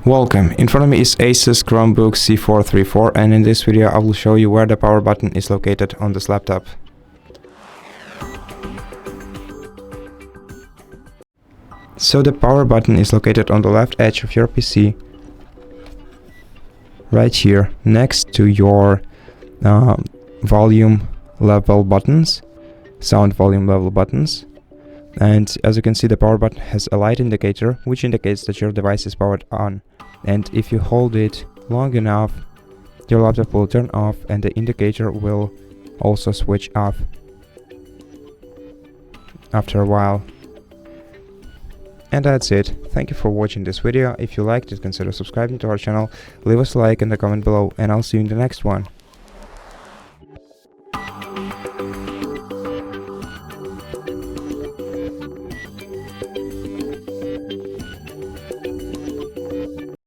Welcome, in front of me is ASUS Chromebook C434, and in this video I will show you where the power button is located on this laptop. So the power button is located on the left edge of your PC, right here, next to your volume level buttons, sound volume level buttons. And as you can see, the power button has a light indicator which indicates that your device is powered on, and if you hold it long enough your laptop will turn off and the indicator will also switch off after a while. And that's it. Thank you for watching this video. If you liked it, consider subscribing to our channel, leave us a like and a comment below, and I'll see you in the next one.